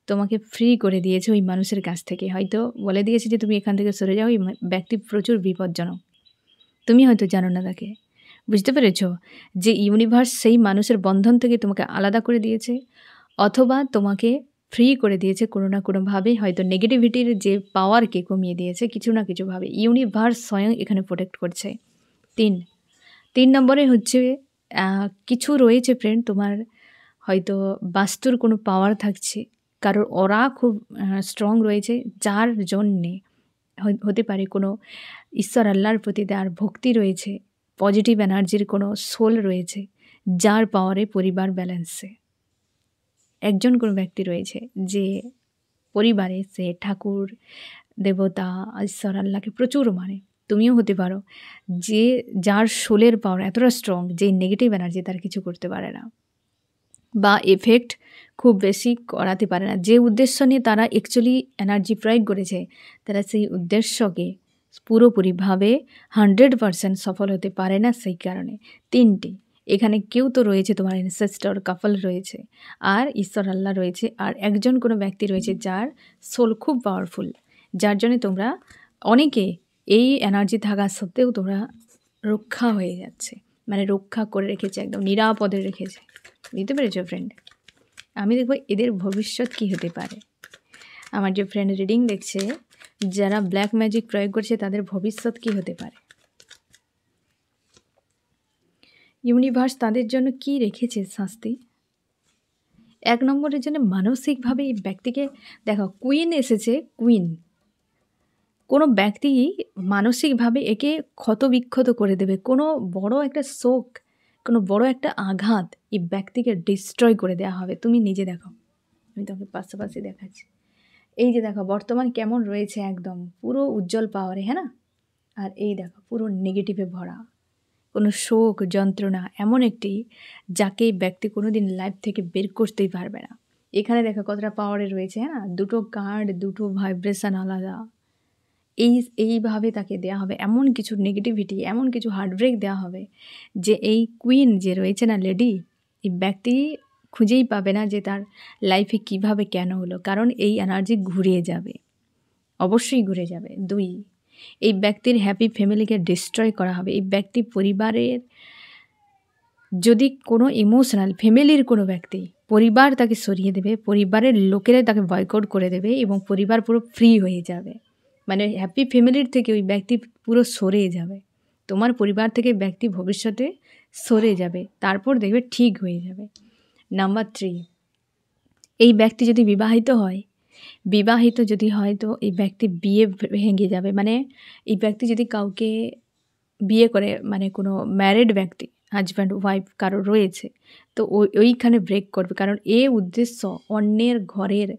তোমাকে ফ্রি করে দিয়েছে ওই মানুষের কাছ থেকে। হয়তো বলে দিয়েছে যে তুমি এখান থেকে সরে যাও, এই ব্যক্তি প্রচুর বিপজ্জনক, তুমি হয়তো জানো না তাকে। বুঝতে পেরেছ যে ইউনিভার্স সেই মানুষের বন্ধন থেকে তোমাকে আলাদা করে দিয়েছে, অথবা তোমাকে ফ্রি করে দিয়েছে কোনো না কোনোভাবে, হয়তো নেগেটিভিটির যে পাওয়ারকে কমিয়ে দিয়েছে কিছু না কিছুভাবে। ইউনিভার্স স্বয়ং এখানে প্রোটেক্ট করছে। 3 নম্বরে হচ্ছে কিছু রয়েছে ফ্রেন্ড, তোমার হয়তো বাস্তুর কোনো পাওয়ার থাকছে, কারোর অরা খুব স্ট্রং রয়েছে, যার জন্যে হতে পারে কোনো ঈশ্বর আল্লাহর প্রতি তার ভক্তি রয়েছে, পজিটিভ এনার্জির কোনো সোল রয়েছে, যার পাওয়ারে পরিবার ব্যালেন্সে। একজন কোনো ব্যক্তি রয়েছে যে পরিবারে সে ঠাকুর, দেবতা, ঈশ্বর আল্লাহকে প্রচুর মানে। তুমিও হতে পারো যে যার সোলের পাওয়ার এতটা স্ট্রং যে নেগেটিভ এনার্জি তার কিছু করতে পারে না, বা এফেক্ট খুব বেশি করাতে পারে না। যে উদ্দেশ্য নিয়ে তারা অ্যাকচুয়ালি এনার্জি প্রয়োগ করেছে, তারা সেই উদ্দেশ্যকে পুরোপুরিভাবে 100% সফল হতে পারে না। সেই কারণে 3টি এখানে কেউ তো রয়েছে, তোমার অ্যানসেস্টর কাপল রয়েছে, আর ঈশ্বর আল্লাহ রয়েছে, আর একজন কোনো ব্যক্তি রয়েছে যার সোল খুব পাওয়ারফুল, যার জন্য তোমরা অনেকে এই এনার্জি থাকা সত্ত্বেও তোমরা রক্ষা হয়ে যাচ্ছে, মানে রক্ষা করে রেখেছে, একদম নিরাপদে রেখেছে। বুঝতে পেরেছো ফ্রেন্ড? আমি দেখব এদের ভবিষ্যৎ কী হতে পারে। আমার যে ফ্রেন্ড রিডিং দেখছে, যারা ব্ল্যাক ম্যাজিক প্রয়োগ করছে তাদের ভবিষ্যৎ কী হতে পারে, ইউনিভার্স তাদের জন্য কি রেখেছে শাস্তি। 1 নম্বরের জন্য মানসিকভাবে এই ব্যক্তিকে দেখো, কুইন এসেছে, কুইন কোনো ব্যক্তি মানসিকভাবে একে ক্ষতবিক্ষত করে দেবে, কোনো বড় একটা শোক, কোনো বড় একটা আঘাত এই ব্যক্তিকে ডিস্ট্রয় করে দেওয়া হবে। তুমি নিজে দেখো, আমি তোমাকে পাশাপাশি দেখাচ্ছি। এই যে দেখো বর্তমান কেমন রয়েছে, একদম পুরো উজ্জ্বল পাওয়ারে, হ্যাঁ না? আর এই দেখো পুরো নেগেটিভে ভরা, কোনো শোক যন্ত্রণা, এমন একটি যাকে ব্যক্তি কোনো দিন লাইফ থেকে বের করতেই পারবে না। এখানে দেখো কতটা পাওয়ারে রয়েছে, হ্যাঁ না? 2টো কার্ড, 2টো ভাইব্রেশন আলাদা, এইভাবে তাকে দেয়া হবে এমন কিছু নেগেটিভিটি, এমন কিছু হার্টব্রেক দেওয়া হবে যে এই কুইন যে রয়েছে না, লেডি, এই ব্যক্তি খুঁজেই পাবে না যে তার লাইফে কিভাবে কেন হলো, কারণ এই এনার্জি ঘুরিয়ে যাবে, অবশ্যই ঘুরে যাবে। 2, এই ব্যক্তির হ্যাপি ফ্যামিলিকে ডিস্ট্রয় করা হবে। এই ব্যক্তি পরিবারের যদি কোনো ইমোশনাল ফ্যামিলির কোনো ব্যক্তি, পরিবার তাকে সরিয়ে দেবে, পরিবারের লোকেরা তাকে বয়কট করে দেবে এবং পরিবার পুরো ফ্রি হয়ে যাবে। মানে হ্যাপি ফ্যামিলির থেকে ওই ব্যক্তি পুরো সরে যাবে, তোমার পরিবার থেকে ব্যক্তি ভবিষ্যতে সরে যাবে, তারপর দেখবে ঠিক হয়ে যাবে। নাম্বার 3, এই ব্যক্তি যদি বিবাহিত যদি হয় তো এই ব্যক্তি বিয়ে ভেঙে যাবে। মানে এই ব্যক্তি যদি কাউকে বিয়ে করে, মানে কোনো ম্যারিড ব্যক্তি, হাজব্যান্ড ওয়াইফ কারো রয়েছে, তো ওইখানে ব্রেক করবে, কারণ উদ্দেশ্য অন্যের ঘরের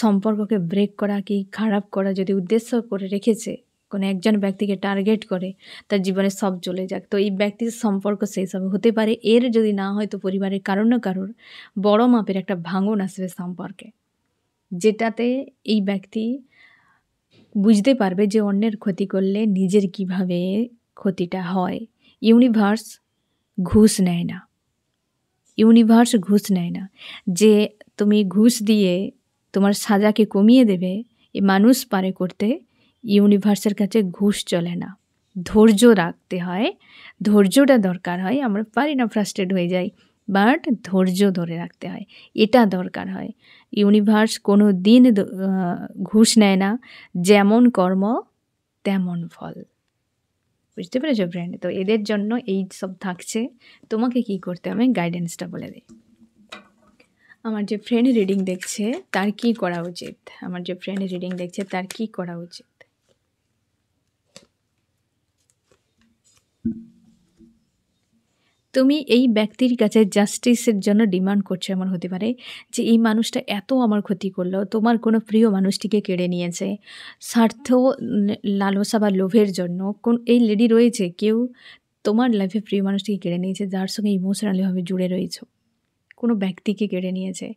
সম্পর্ককে ব্রেক করা কি খারাপ করা যদি উদ্দেশ্য করে রেখেছে, কোনো একজন ব্যক্তিকে টার্গেট করে তার জীবনে সব চলে যাক, তো এই ব্যক্তির সম্পর্ক শেষ হবে। হতে পারে এর যদি না হয় তো পরিবারের কারোর না কারোর বড় মাপের একটা ভাঙন আসবে সম্পর্কে, যেটাতে এই ব্যক্তি বুঝতে পারবে যে অন্যের ক্ষতি করলে নিজের কিভাবে ক্ষতিটা হয়। ইউনিভার্স ঘুষ নেয় না, ইউনিভার্স ঘুষ নেয় না যে তুমি ঘুষ দিয়ে তোমার সাজাকে কমিয়ে দেবে, এই মানুষ পারে করতে। ইউনিভার্সের কাছে ঘুষ চলে না, ধৈর্য রাখতে হয়, ধৈর্যটা দরকার হয়। আমরা পারি না, ফ্রাস্ট্রেট হয়ে যাই, বাট ধৈর্য ধরে রাখতে হয়, এটা দরকার হয়। ইউনিভার্স কোনো দিন ঘুষ নেয় না, যেমন কর্ম তেমন ফল। বুঝতে পেরেছো ফ্রেন্ড? তো এদের জন্য এই সব থাকছে, তোমাকে কি করতে হবে গাইডেন্সটা বলে দিই। আমার যে ফ্রেন্ড রিডিং দেখছে তার কি করা উচিত, আমার যে ফ্রেন্ড রিডিং দেখছে তার কি করা উচিত। তুমি এই ব্যক্তির কাছে জাস্টিসের জন্য ডিমান্ড করছো। এমন হতে পারে যে এই মানুষটা এত আমার ক্ষতি করলো, তোমার কোনো প্রিয় মানুষটিকে কেড়ে নিয়েছে স্বার্থ, লালসা বা লোভের জন্য। এই লেডি রয়েছে, কেউ তোমার লাইফে প্রিয় মানুষটিকে কেড়ে নিয়েছে, যার সঙ্গে ইমোশনালিভাবে জুড়ে রয়েছো, কোনো ব্যক্তিকে কেড়ে নিয়েছে।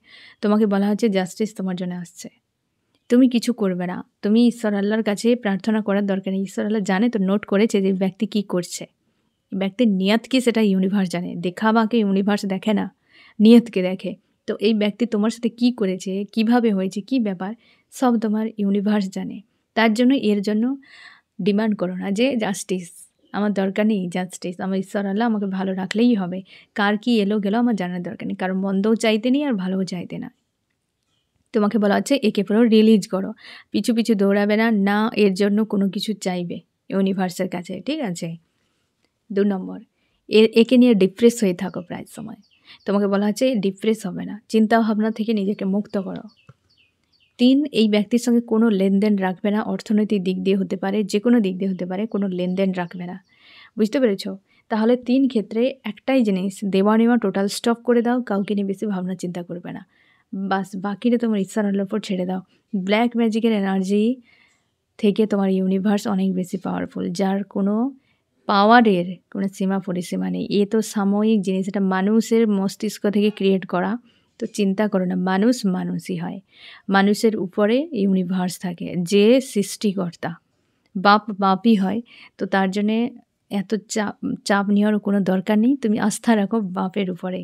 তোমাকে বলা হচ্ছে জাস্টিস তোমার জন্য আসছে, তুমি কিছু করবে না, তুমি ঈশ্বর আল্লাহর কাছে প্রার্থনা করার দরকার নেই। ঈশ্বর আল্লাহ জানে, তো নোট করেছে যে ব্যক্তি কি করছে, ব্যক্তির নিয়ত কি সেটা ইউনিভার্স জানে। দেখাবাকে ইউনিভার্স দেখে না, নিয়তকে দেখে। তো এই ব্যক্তি তোমার সাথে কি করেছে, কিভাবে হয়েছে, কি ব্যাপার, সব তোমার ইউনিভার্স জানে। তার জন্য এর জন্য ডিমান্ড করো না যে জাস্টিস আমার দরকার নেই, জাস্টিস আমার ঈশ্বর আল্লাহ আমাকে ভালো রাখলেই হবে, কার কি এলো গেলো আমার জানার দরকার নেই, কারণ মন্দও চাইতে নেই আর ভালোও চাইতে না। তোমাকে বলা হচ্ছে একে পুরো রিলিজ করো, পিছু পিছু দৌড়াবে না, না এর জন্য কোনো কিছু চাইবে ইউনিভার্সের কাছে, ঠিক আছে। 2 নম্বর, একে নিয়ে ডিপ্রেস হয়ে থাকো প্রায় সময়। তোমাকে বলা হচ্ছে ডিপ্রেস হবে না, চিন্তা ভাবনা থেকে নিজেকে মুক্ত করো। 3, এই ব্যক্তির সঙ্গে কোনো লেনদেন রাখবে না, অর্থনৈতিক দিক দিয়ে হতে পারে, যে কোনো দিক দিয়ে হতে পারে, কোনো লেনদেন রাখবে না। বুঝতে পেরেছো? তাহলে 3 ক্ষেত্রে একটাই জিনিস, দেওয়া নেওয়া টোটাল স্টপ করে দাও, কাউকে নিয়ে বেশি ভাবনা চিন্তা করবে না, বাস বাকিটা তোমার ঈশ্বর আল্লাহর উপর ছেড়ে দাও। ব্ল্যাক ম্যাজিকের এনার্জি থেকে তোমার ইউনিভার্স অনেক বেশি পাওয়ারফুল, যার কোনো পাওয়ারের কোনো সীমা পরিসীমা নেই। এ তো সাময়িক জিনিস, এটা মানুষের মস্তিষ্ক থেকে ক্রিয়েট করা। তো চিন্তা করো না, মানুষ মানুষই হয়, মানুষের উপরে ইউনিভার্স থাকে, যে সৃষ্টিকর্তা, বাপ বাপই হয়। তো তার জন্যে এত চাপ নেওয়ার কোনো দরকার নেই। তুমি আস্থা রাখো বাপের উপরে,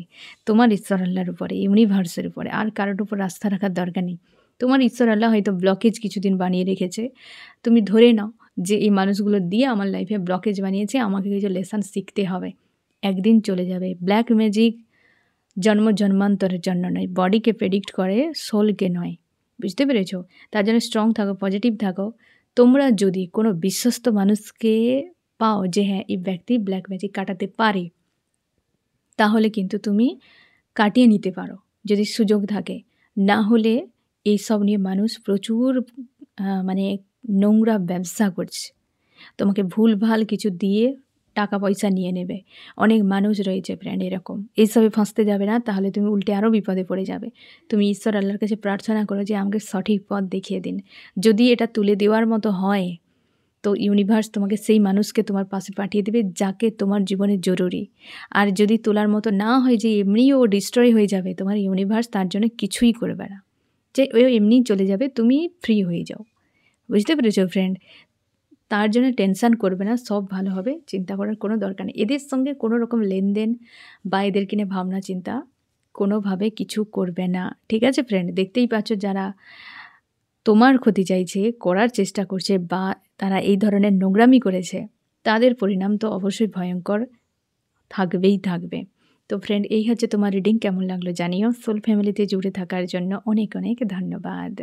তোমার ঈশ্বর আল্লাহর উপরে, ইউনিভার্সের উপরে, আর কারোর উপর আস্থা রাখার দরকার নেই। তোমার ঈশ্বর আল্লাহ হয়তো ব্লকেজ কিছুদিন বানিয়ে রেখেছে, তুমি ধরে নাও যে এই মানুষগুলো দিয়ে আমার লাইফে ব্লকেজ বানিয়েছে, আমাকে কিছু লেসন শিখতে হবে, একদিন চলে যাবে। ব্ল্যাক ম্যাজিক জন্ম জন্মান্তরের জন্য নয়, বডিকে প্রেডিক্ট করে, সোলকে নয়। বুঝতে পেরেছো? তার জন্য স্ট্রং থাকো, পজিটিভ থাকো। তোমরা যদি কোনো বিশ্বস্ত মানুষকে পাও যে হ্যাঁ এই ব্যক্তি ব্ল্যাক ম্যাজিক কাটাতে পারে, তাহলে কিন্তু তুমি কাটিয়ে নিতে পারো যদি সুযোগ থাকে। না হলে এইসব নিয়ে মানুষ প্রচুর মানে নোংরা ব্যবসা করছে, তোমাকে ভুলভাল কিছু দিয়ে টাকা পয়সা নিয়ে নেবে। অনেক মানুষ রয়েছে ফ্রেন্ড এরকম, এইসবে ফাঁসতে যাবে না, তাহলে তুমি উল্টে আরও বিপদে পড়ে যাবে। তুমি ঈশ্বর আল্লাহর কাছে প্রার্থনা করো যে আমাকে সঠিক পথ দেখিয়ে দিন। যদি এটা তুলে দেওয়ার মতো হয় তো ইউনিভার্স তোমাকে সেই মানুষকে তোমার পাশে পাঠিয়ে দেবে যাকে তোমার জীবনে জরুরি। আর যদি তোলার মতো না হয় যে এমনিই ও ডিস্ট্রয় হয়ে যাবে, তোমার ইউনিভার্স তার জন্য কিছুই করবে না, যে ও এমনিই চলে যাবে, তুমি ফ্রি হয়ে যাও। বুঝতে পেরেছো ফ্রেন্ড? তার জন্য টেনশান করবে না, সব ভালো হবে, চিন্তা করার কোনো দরকার নেই। এদের সঙ্গে কোনো রকম লেনদেন বা এদেরকে নিয়ে ভাবনা চিন্তা কোনোভাবে কিছু করবে না, ঠিক আছে ফ্রেন্ড? দেখতেই পাচ্ছ যারা তোমার ক্ষতি চাইছে, করার চেষ্টা করছে, বা তারা এই ধরনের নোংরামি করেছে, তাদের পরিণাম তো অবশ্যই ভয়ঙ্কর থাকবেই থাকবে। তো ফ্রেন্ড, এই হচ্ছে তোমার রিডিং। কেমন লাগলো জানিও। সোল ফ্যামিলিতে জুড়ে থাকার জন্য অনেক অনেক ধন্যবাদ।